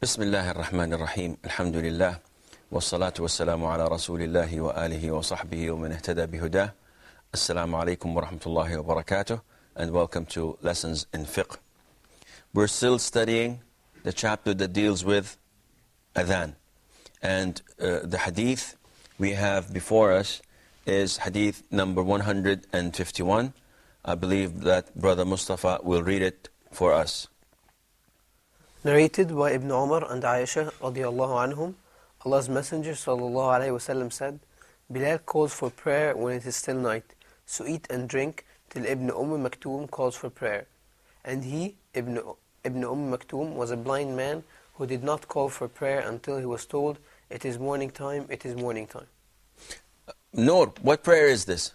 بسم الله الرحمن الرحيم الحمد لله والصلاة والسلام على رسول الله وآله وصحبه ومن اهتدى بهداه. Assalamu alaikum wa rahmatullahi wa barakatuh, and welcome to Lessons in Fiqh. We're still studying the chapter that deals with adhan, and the hadith we have before us is hadith number 151. I believe that Brother Mustafa will read it for us. Narrated by Ibn Umar and Aisha radiallahu anhum, Allah's Messenger sallallahu alayhi wa sallam said, Bilal calls for prayer when it is still night, so eat and drink till Ibn Maktoum calls for prayer. And he, Ibn Maktoum, was a blind man who did not call for prayer until he was told, it is morning time, it is morning time. Noor, what prayer is this?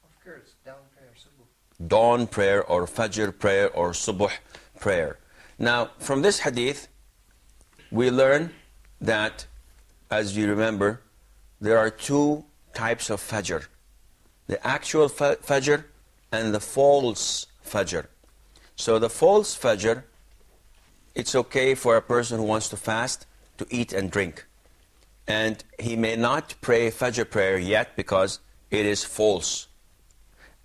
Of course, dawn prayer, subuh. Dawn prayer or Fajr prayer or Subuh prayer. Now, from this hadith, we learn that, as you remember, there are two types of Fajr. The actual Fajr and the false Fajr. So the false Fajr, it's okay for a person who wants to fast to eat and drink. And he may not pray Fajr prayer yet because it is false.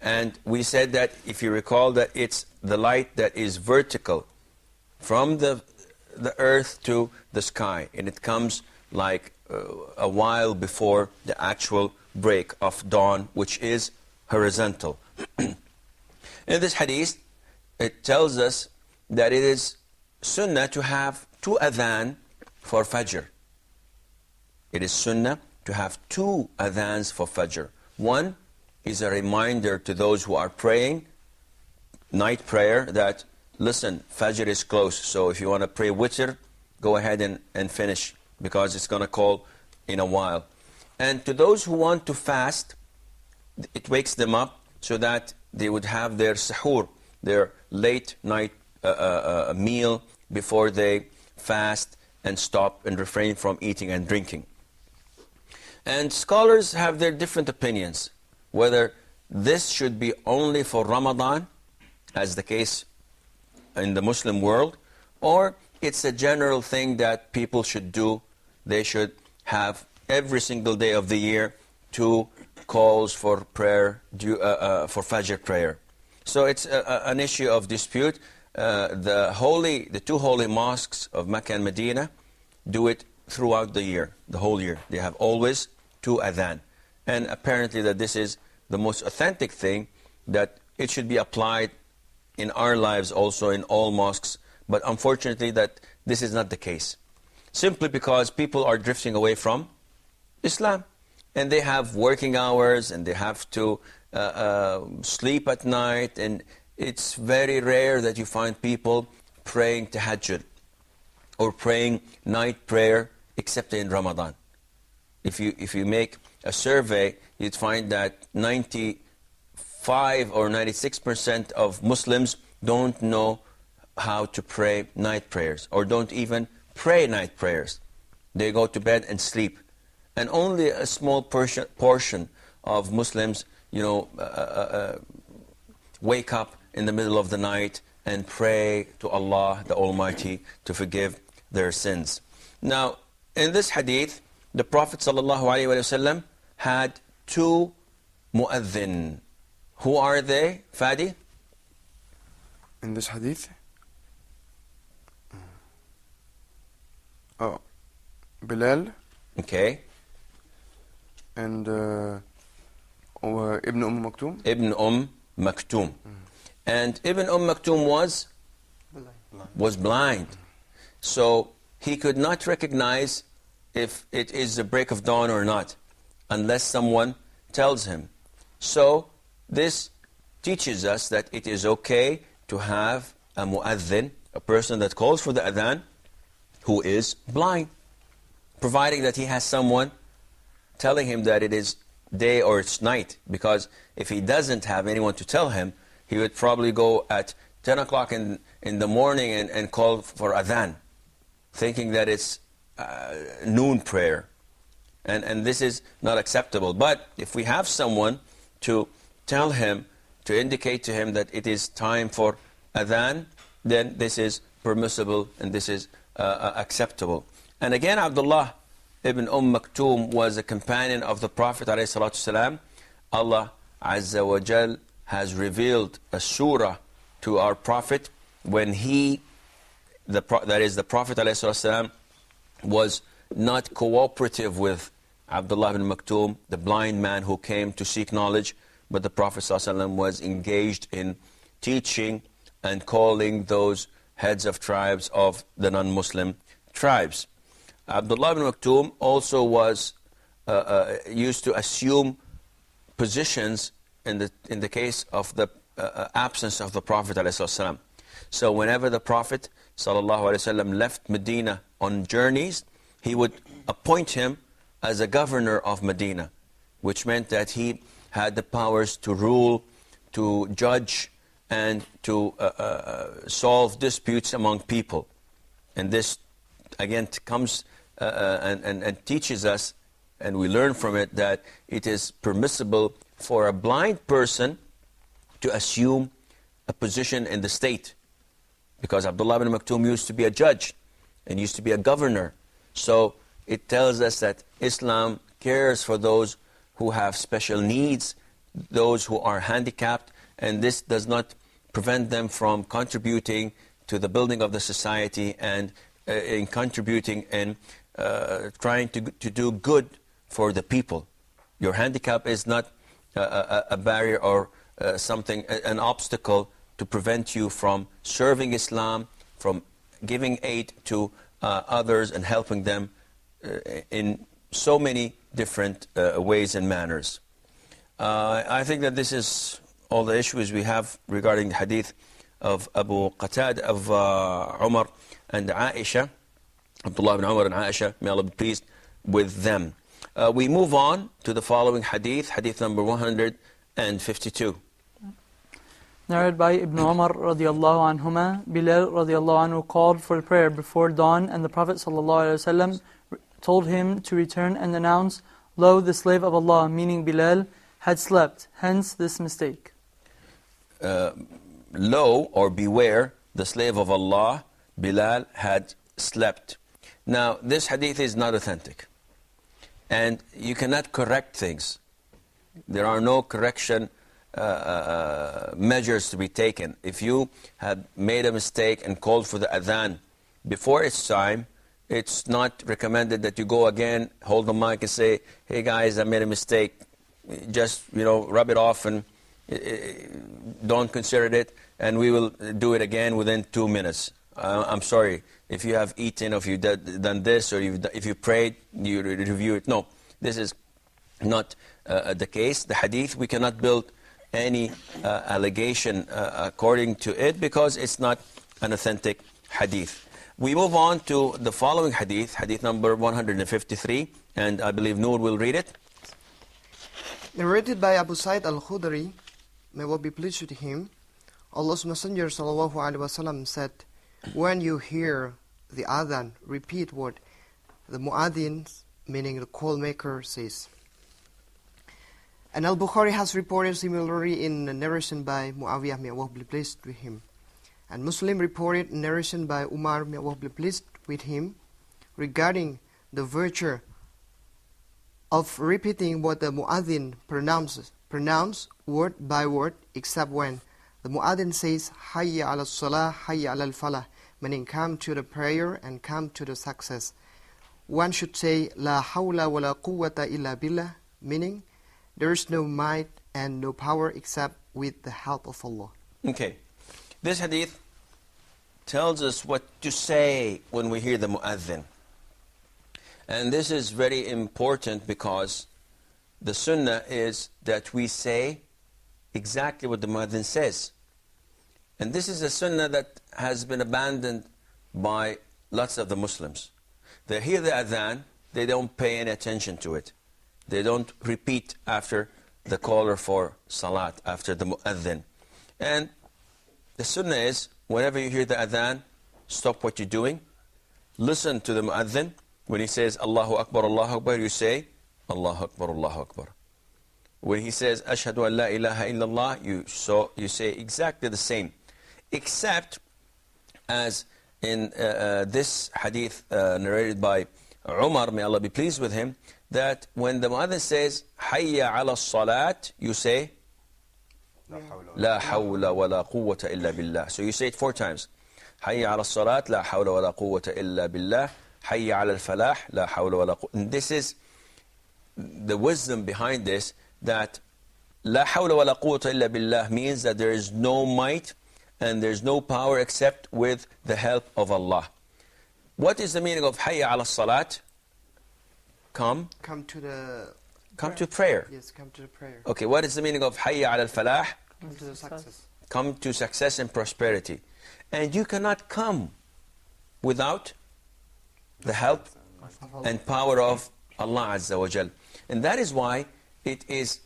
And we said that, if you recall, that it's the light that is vertical from the earth to the sky, and it comes like a while before the actual break of dawn, which is horizontal. In this hadith, it tells us that it is sunnah to have two adhan for Fajr. It is sunnah to have two adhans for Fajr. One is a reminder to those who are praying night prayer that, listen, Fajr is close, so if you want to pray witr, go ahead and finish, because it's going to call in a while. And to those who want to fast, it wakes them up so that they would have their sahur, their late night meal before they fast and stop and refrain from eating and drinking. And scholars have their different opinions, whether this should be only for Ramadan, as the case in the Muslim world, or it's a general thing that people should do. They should have every single day of the year two calls for prayer, for Fajr prayer. So it's an issue of dispute. The two holy mosques of Mecca and Medina do it throughout the year, the whole year. They have always two adhan. And apparently that this is the most authentic thing, that it should be applied in our lives also, in all mosques. But unfortunately that this is not the case, simply because people are drifting away from Islam, and they have working hours, and they have to sleep at night, and it's very rare that you find people praying tahajjud or praying night prayer except in Ramadan. If you make a survey, you'd find that 95 or 96% of Muslims don't know how to pray night prayers, or don't even pray night prayers. They go to bed and sleep. And only a small portion of Muslims, wake up in the middle of the night and pray to Allah the Almighty to forgive their sins. Now, in this hadith, the Prophet ﷺ had two mu'adhin. Who are they, Fadi? In this hadith? Bilal. Okay. And Ibn Maktoum. Ibn Maktoum. And Ibn Maktoum was blind. So he could not recognize if it is the break of dawn or not, unless someone tells him. So this teaches us that it is okay to have a mu'adhin, a person that calls for the adhan, who is blind, providing that he has someone telling him that it is day or it's night. Because if he doesn't have anyone to tell him, he would probably go at 10 o'clock in the morning and call for adhan, thinking that it's noon prayer. And this is not acceptable. But if we have someone to tell him, to indicate to him that it is time for adhan, then this is permissible, and this is acceptable. And again, Abdullah ibn Maktoum was a companion of the Prophet ﷺ. Allah Azza wa Jal has revealed a surah to our Prophet when that is the Prophet ﷺ was not cooperative with Abdullah ibn Maktoum, the blind man who came to seek knowledge, but the Prophet ﷺ was engaged in teaching and calling those heads of tribes of the non-Muslim tribes. Abdullah ibn Maktoum also was used to assume positions in the case of the absence of the Prophet ﷺ. So whenever the Prophet ﷺ left Medina on journeys, he would appoint him as a governor of Medina, which meant that he had the powers to rule, to judge, and to solve disputes among people. And this, again, comes and teaches us, and we learn from it, that it is permissible for a blind person to assume a position in the state. Because Abdullah ibn Maktoum used to be a judge and used to be a governor. So it tells us that Islam cares for those who have special needs, those who are handicapped, and this does not prevent them from contributing to the building of the society and in contributing in trying to do good for the people. Your handicap is not a barrier or something, an obstacle to prevent you from serving Islam, from giving aid to others and helping them in so many different ways and manners. I think that this is all the issues we have regarding the hadith of Abu Qatada, of Umar and Aisha, Abdullah ibn Umar and Aisha, may Allah be pleased with them. We move on to the following hadith, hadith number 152. Narrated by Ibn Umar radiallahu anhuma, Bilal radiallahu anhu called for prayer before dawn, and the Prophet sallallahu alaihi wasallam told him to return and announce, "Lo, the slave of Allah," meaning Bilal, had slept, hence this mistake. Lo, or beware, the slave of Allah, Bilal, had slept. Now, this hadith is not authentic. And you cannot correct things. There are no correction measures to be taken. If you have made a mistake and called for the adhan before its time, it's not recommended that you go again, hold the mic and say, "Hey guys, I made a mistake." Just, rub it off and don't consider it, and we will do it again within 2 minutes. I'm sorry, if you have eaten, or if you've done this, or if you prayed, you review it. No, this is not the case. The hadith, we cannot build any allegation according to it, because it's not an authentic hadith. We move on to the following hadith, hadith number 153, and I believe Noor will read it. Narrated by Abu Sa'id al-Khudri, may Allah be pleased with him, Allah's Messenger sallallahu alaihi wasallam said, "When you hear the adhan, repeat what the mu'adhin, meaning the call maker, says." And Al-Bukhari has reported similarly in a narration by Muawiyah, may Allah be pleased with him. And Muslim reported narration by Umar, may Allah be pleased with him, regarding the virtue of repeating what the mu'adhin pronounce word by word, except when the mu'adhin says, "Hayya ala salah, hayya ala al-falah," meaning come to the prayer and come to the success. One should say, "La hawla wa la quwwata illa billah," meaning there is no might and no power except with the help of Allah. Okay. This hadith tells us what to say when we hear the mu'adhin. And this is very important, because the sunnah is that we say exactly what the mu'adhin says. And this is a sunnah that has been abandoned by lots of the Muslims. They hear the adhan, they don't pay any attention to it. They don't repeat after the caller for salat, after the mu'adhin. And the sunnah is, whenever you hear the adhan, stop what you're doing, listen to the mu'adhin. When he says Allahu Akbar, you say Allahu Akbar, Allahu Akbar. When he says Ashhadu an la ilaha illallah, you say exactly the same, except as in this hadith narrated by Umar, may Allah be pleased with him, that when the muadhin says, Hayya ala salat, you say, La hawla wa la quwwata illa billah. So you say it 4 times. Hayya ala salat, la hawla wa la quwwata illa billah. Hayya ala al-falah, la hawla wa la quwwata. And this is the wisdom behind this, that La hawla wa la quwwata illa billah means that there is no might and there is no power except with the help of Allah. What is the meaning of Hayya ala salat? Come to prayer. Yes, come to the prayer. Okay, what is the meaning of Hayya ala al-falah? Come to the success. Come to success and prosperity. And you cannot come without the help and power of Allah Azza wa Jal. And that is why it is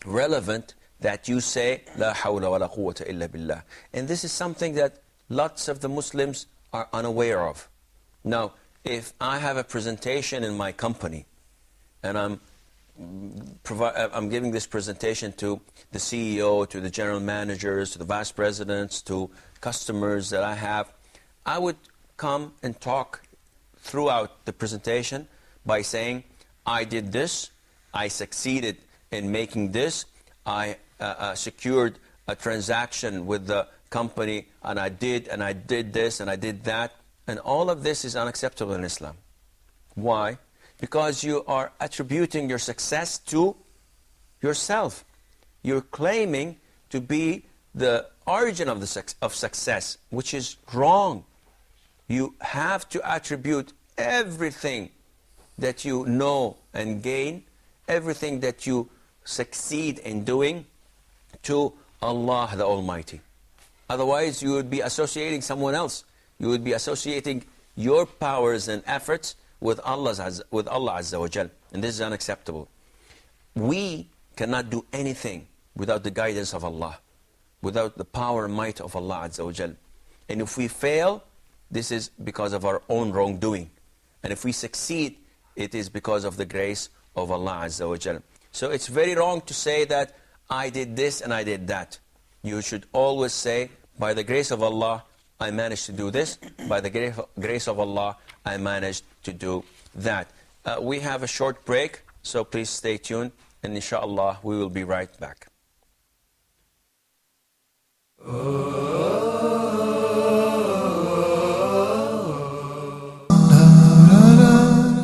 relevant that you say La hawla wa la quwwata illa billah. And this is something that lots of the Muslims are unaware of. Now, if I have a presentation in my company and I'm giving this presentation to the CEO, to the general managers, to the vice presidents, to customers that I have, I would come and talk throughout the presentation by saying, I did this, I succeeded in making this, I secured a transaction with the company, and I did this, and I did that. And all of this is unacceptable in Islam. Why? Because you are attributing your success to yourself. You're claiming to be the origin of success, which is wrong. You have to attribute everything that you know and gain, everything that you succeed in doing, to Allah the Almighty. Otherwise, you would be associating someone else. You would be associating your powers and efforts with Allah Azza wa Jal. And this is unacceptable. We cannot do anything without the guidance of Allah, without the power and might of Allah Azza wa Jal. And if we fail, this is because of our own wrongdoing. And if we succeed, it is because of the grace of Allah Azza wa Jal. So it's very wrong to say that I did this and I did that. You should always say, by the grace of Allah, I managed to do this. By the grace of Allah, I managed to do that. We have a short break, so please stay tuned. And inshallah, we will be right back.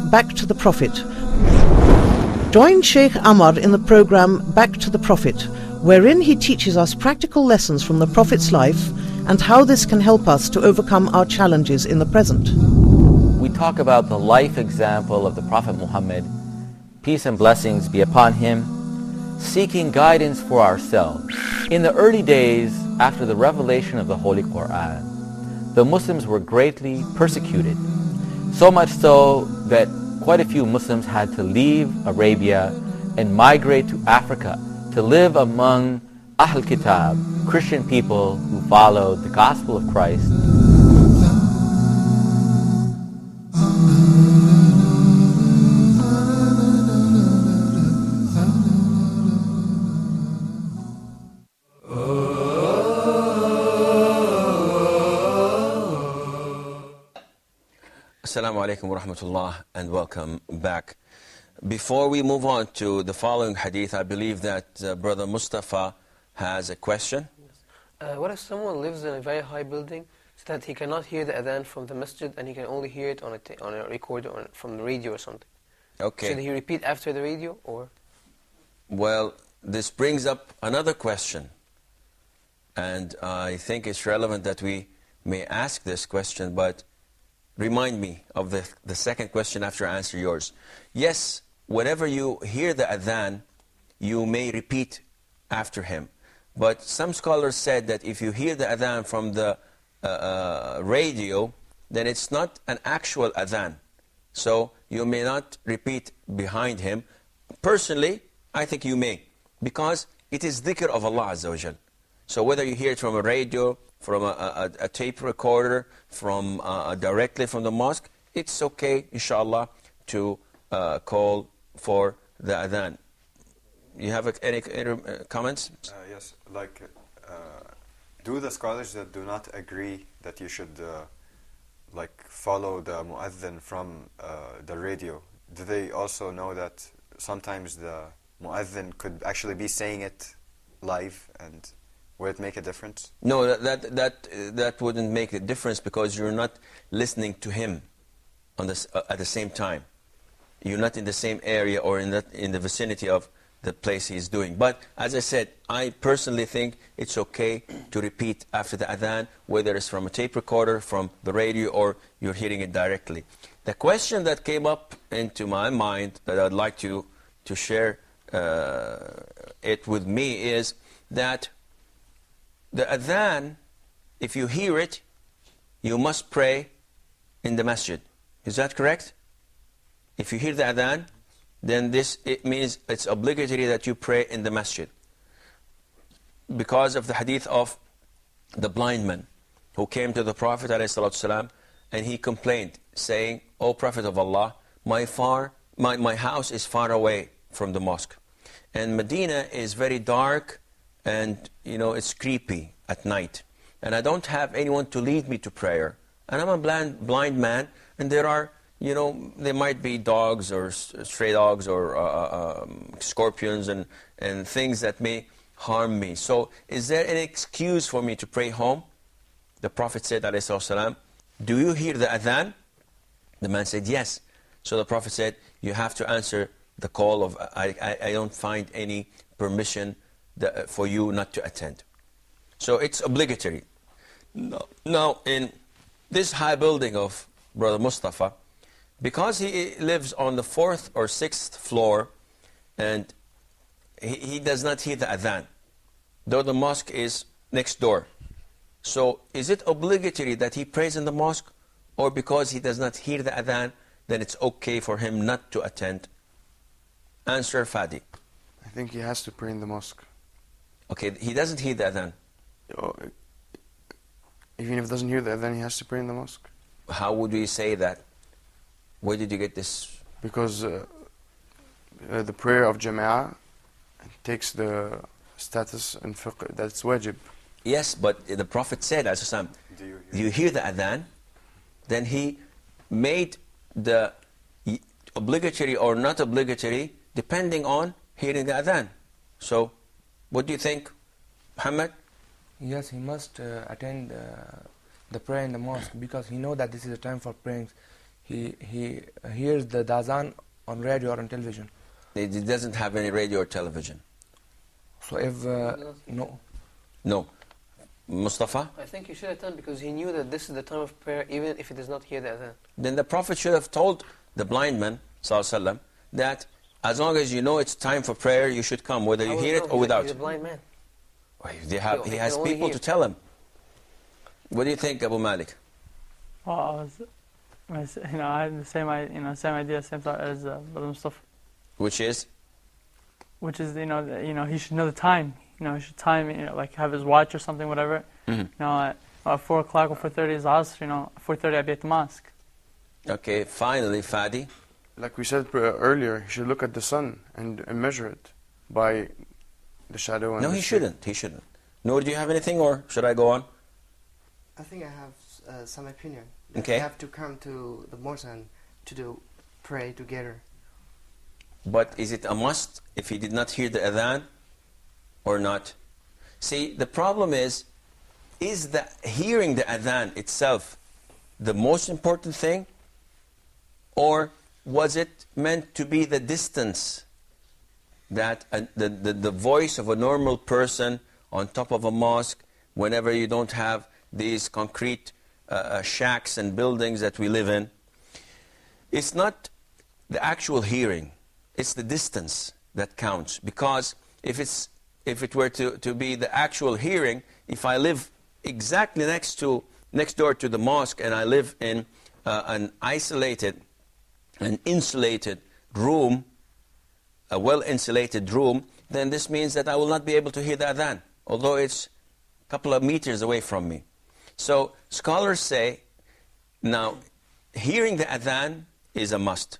Back to the Prophet. Join Sheikh Amar in the program Back to the Prophet, wherein he teaches us practical lessons from the Prophet's life and how this can help us to overcome our challenges in the present. We talk about the life example of the Prophet Muhammad, peace and blessings be upon him, seeking guidance for ourselves. In the early days after the revelation of the Holy Quran, the Muslims were greatly persecuted, so much so that quite a few Muslims had to leave Arabia and migrate to Africa to live among Ahl Kitab, Christian people who followed the gospel of Christ. Assalamu alaikum wa rahmatullah, and welcome back. Before we move on to the following hadith, I believe that Brother Mustafa has a question. What if someone lives in a very high building so that he cannot hear the adhan from the masjid and he can only hear it on a recorder from the radio or something? Okay. Should he repeat after the radio, or? Well, this brings up another question, and I think it's relevant that we may ask this question, but remind me of the second question after I answer yours. Yes, whenever you hear the adhan, you may repeat after him. But some scholars said that if you hear the adhan from the radio, then it's not an actual adhan. So you may not repeat behind him. Personally, I think you may, because it is dhikr of Allah Azza wa Jal. So whether you hear it from a radio, from a tape recorder, from directly from the mosque, it's okay, inshallah, to call for the adhan. You have any comments? Yes, like, do the scholars that do not agree that you should like follow the mu'adhin from the radio, do they also know that sometimes the mu'adhin could actually be saying it live, and would it make a difference? No, that wouldn't make a difference, because you're not listening to him on this, at the same time. You're not in the same area or in the vicinity of the place he's doing. But as I said, I personally think it's okay to repeat after the adhan, whether it's from a tape recorder, from the radio, or you're hearing it directly. The question that came up into my mind that I'd like to share it with me is that the adhan, if you hear it, you must pray in the masjid. Is that correct? If you hear the adhan, then it means it's obligatory that you pray in the masjid. Because of the hadith of the blind man who came to the Prophet ﷺ, and he complained, saying, "O Prophet of Allah, my house is far away from the mosque. And Medina is very dark, and it's creepy at night. And I don't have anyone to lead me to prayer. And I'm a blind man, and there are, there might be dogs or stray dogs or scorpions and things that may harm me. So is there an excuse for me to pray home?" The Prophet said, ﷺ, "Do you hear the adhan?" The man said, "Yes." So the Prophet said, "You have to answer the call of, I don't find any permission for you not to attend." So it's obligatory. Now, in this high building of Brother Mustafa, because he lives on the 4th or 6th floor, and he does not hear the adhan, though the mosque is next door. So is it obligatory that he prays in the mosque, or because he does not hear the adhan, then it's okay for him not to attend? Answer, Fadi. I think he has to pray in the mosque. Okay, he doesn't hear the adhan. Even if he doesn't hear the adhan, he has to pray in the mosque. How would we say that? Where did you get this? Because the prayer of Jama'ah takes the status in fiqh that's wajib. Yes, but the Prophet said, "Do you hear the adhan?" Then he made the obligatory or not obligatory depending on hearing the adhan. So, what do you think, Muhammad? Yes, he must attend the prayer in the mosque, because he knows that this is a time for praying. He hears the adhan on radio or on television. He doesn't have any radio or television. So if No. Mustafa? I think he should attend, because he knew that this is the time of prayer, even if he does not hear the adhan. Then the Prophet should have told the blind man, ﷺ, that as long as you know it's time for prayer, you should come, whether you hear it or without. He's a blind man. He has people to tell him. What do you think, Abu Malik? Well, I had the same idea, same thought as Brother Mustafa. Which is? Which is, he should know the time. He should time, like have his watch or something, whatever. At 4 o'clock or 4:30 is Asr, 4:30 I'll be at the mosque. Okay, finally, Fadi. Like we said earlier, he should look at the sun and measure it by the shadow. No, he shouldn't. He shouldn't. Noor, do you have anything, or should I go on? I think I have some opinion. Okay. We have to come to the mosque and to pray together. But is it a must if he did not hear the adhan or not? See, the problem is the hearing the adhan itself the most important thing, or was it meant to be the distance that the voice of a normal person on top of a mosque, whenever you don't have these concrete shacks and buildings that we live in? It's not the actual hearing, it's the distance that counts. Because if it were to be the actual hearing, if I live exactly next door to the mosque, and I live in an insulated room, a well-insulated room, then this means that I will not be able to hear the adhan, although it's a couple of meters away from me. So scholars say, now, hearing the adhan is a must.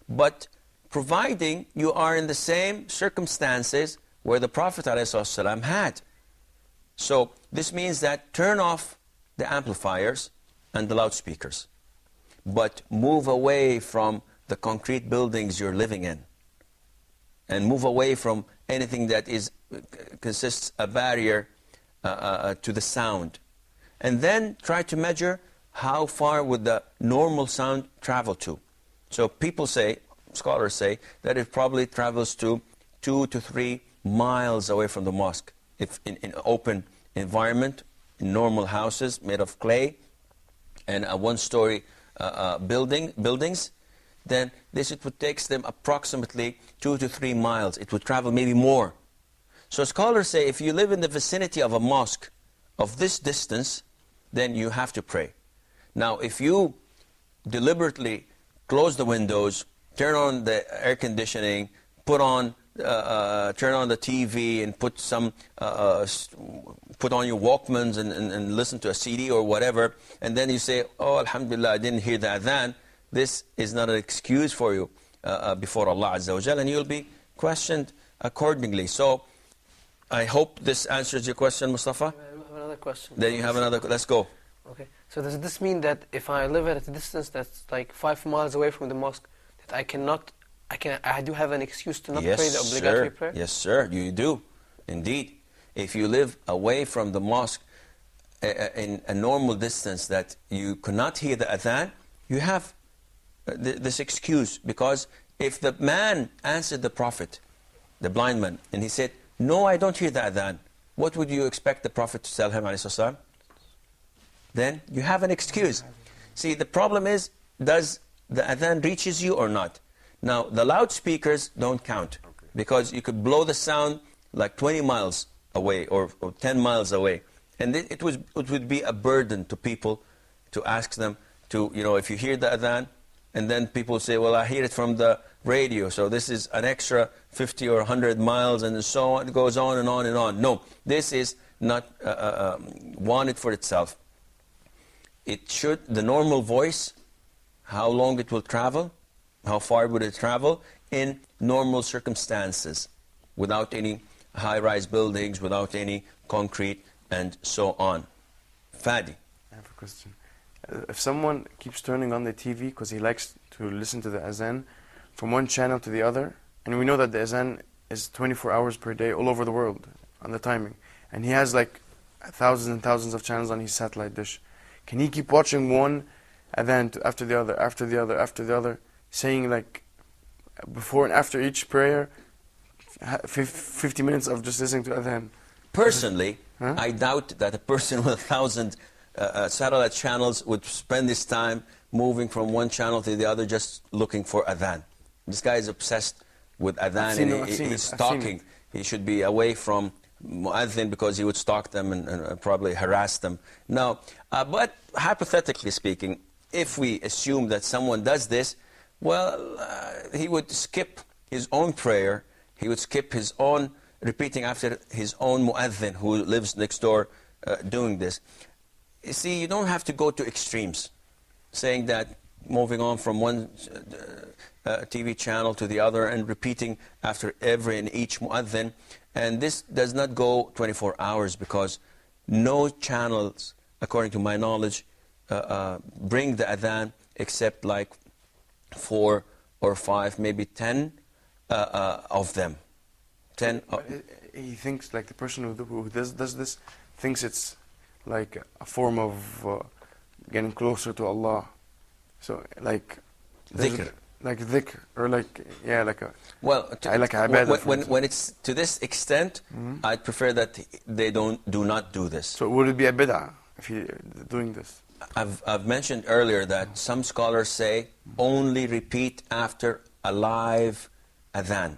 But providing you are in the same circumstances where the Prophet ﷺ had. So this means that turn off the amplifiers and the loudspeakers. But move away from the concrete buildings you're living in. And move away from anything that consists a barrier to the sound. And then try to measure how far would the normal sound travel to. So people say, scholars say, that it probably travels to 2 to 3 miles away from the mosque. If in open environment, in normal houses made of clay, and a one-story buildings, then it would take them approximately 2 to 3 miles. It would travel maybe more. So scholars say if you live in the vicinity of a mosque of this distance, then you have to pray. Now, if you deliberately close the windows, turn on the air conditioning, turn on the TV, and put on your Walkmans and listen to a CD or whatever, and then you say, "Oh, Alhamdulillah, I didn't hear the adhan," this is not an excuse for you before Allah Azza wa Jal, and you'll be questioned accordingly. So, I hope this answers your question, Mustafa. I have another question. Then you have another. Let's go. Okay. So does this mean that if I live at a distance that's like 5 miles away from the mosque, that I do have an excuse to not pray the obligatory prayer? Yes, sir. You do, indeed. If you live away from the mosque in a normal distance that you cannot hear the adhan, you have this excuse. Because if the man answered the Prophet, the blind man, and he said, "No, I don't hear the adhan," what would you expect the Prophet to tell him, alayhi salam? Then you have an excuse. See, the problem is, does the adhan reaches you or not? Now, the loudspeakers don't count, because you could blow the sound like 20 miles away or 10 miles away. And it would be a burden to people to ask them to, if you hear the adhan, and then people say, "Well, I hear it from the radio, so this is an extra 50 or 100 miles," and so on. It goes on and on and on. No, this is not wanted for itself. It should, the normal voice, how long it will travel, how far would it travel in normal circumstances, without any high-rise buildings, without any concrete, and so on. Fadi. I have a question. If someone keeps turning on the TV because he likes to listen to the azan from one channel to the other, and we know that the azan is 24 hours per day all over the world on the timing, and he has like thousands and thousands of channels on his satellite dish, can he keep watching one adhan after the other, after the other, after the other, saying like before and after each prayer, 50 minutes of just listening to adhan? Personally, I doubt that a person with 1,000 satellite channels would spend his time moving from one channel to the other just looking for adhan. This guy is obsessed with adhan, and he's stalking. He should be away from mu'adhin because he would stalk them and probably harass them. Now, but hypothetically speaking, if we assume that someone does this, well, he would skip his own prayer, he would skip his own repeating after his own mu'adhin who lives next door doing this. You see, you don't have to go to extremes, saying that moving on from one TV channel to the other and repeating after every and each mu'adhin. And this does not go 24 hours because no channels, according to my knowledge, bring the adhan except like 4 or 5, maybe 10 of them. 10. He thinks, like the person who does this, thinks it's like a form of getting closer to Allah. So like dhikr. Like dhikr, or like, yeah, like a... Well, like ibadah, when it's to this extent, I'd prefer that they do not do this. So would it be a bid'ah if he doing this? I've mentioned earlier that some scholars say only repeat after a live adhan.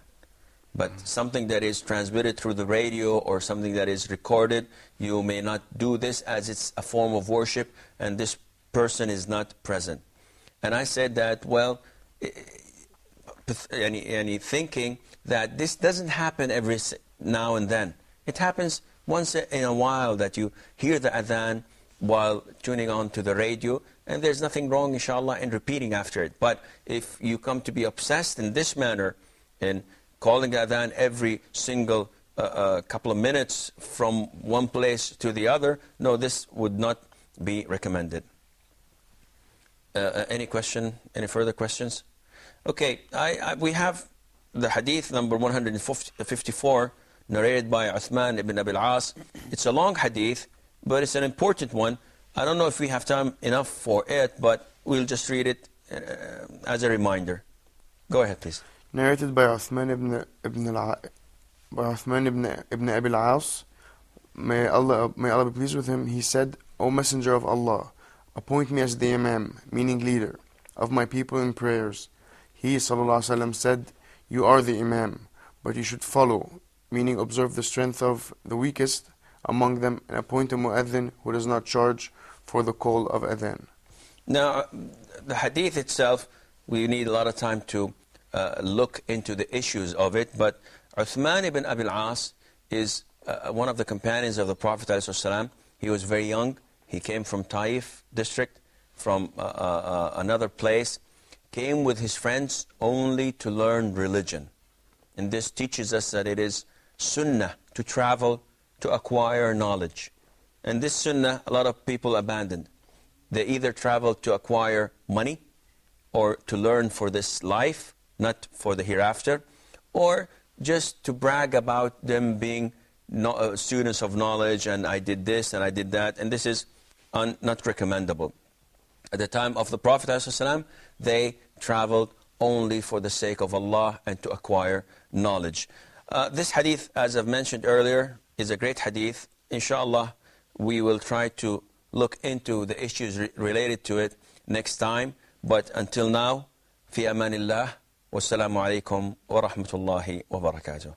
But something that is transmitted through the radio or something that is recorded, you may not do this as it's a form of worship and this person is not present. And I said that, well, any thinking that this doesn't happen every now and then. It happens once in a while that you hear the adhan while tuning on to the radio, and there's nothing wrong, inshallah, in repeating after it. But if you come to be obsessed in this manner, in calling the adhan every single couple of minutes from one place to the other, no, this would not be recommended. Any question? Any further questions? Okay, we have the hadith number 154, narrated by Uthman ibn Abi al-As. It's a long hadith, but it's an important one. I don't know if we have time enough for it, but we'll just read it as a reminder. Go ahead, please. Narrated by Uthman ibn Abi al-As, may Allah be pleased with him, he said, O Messenger of Allah, appoint me as the Imam, meaning leader, of my people in prayers. He, sallallahu alaihi wasallam, said, you are the Imam, but you should follow, meaning observe the strength of the weakest among them, and appoint a mu'adhin who does not charge for the call of adhan. Now, the hadith itself, we need a lot of time to look into the issues of it, but Uthman ibn Abi al-As is one of the companions of the Prophet ﷺ. He was very young. He came from Taif district, from another place, came with his friends only to learn religion. And this teaches us that it is sunnah to travel to acquire knowledge. And this sunnah, a lot of people abandoned. They either travel to acquire money or to learn for this life, not for the hereafter, or just to brag about them being students of knowledge, and I did this and I did that, and this is not recommendable. At the time of the Prophet ﷺ, they traveled only for the sake of Allah and to acquire knowledge. This hadith, as I've mentioned earlier, is a great hadith. Inshallah, we will try to look into the issues related to it next time. But until now, fi amanillah, wassalamu alaikum wa rahmatullahi wa barakatuh.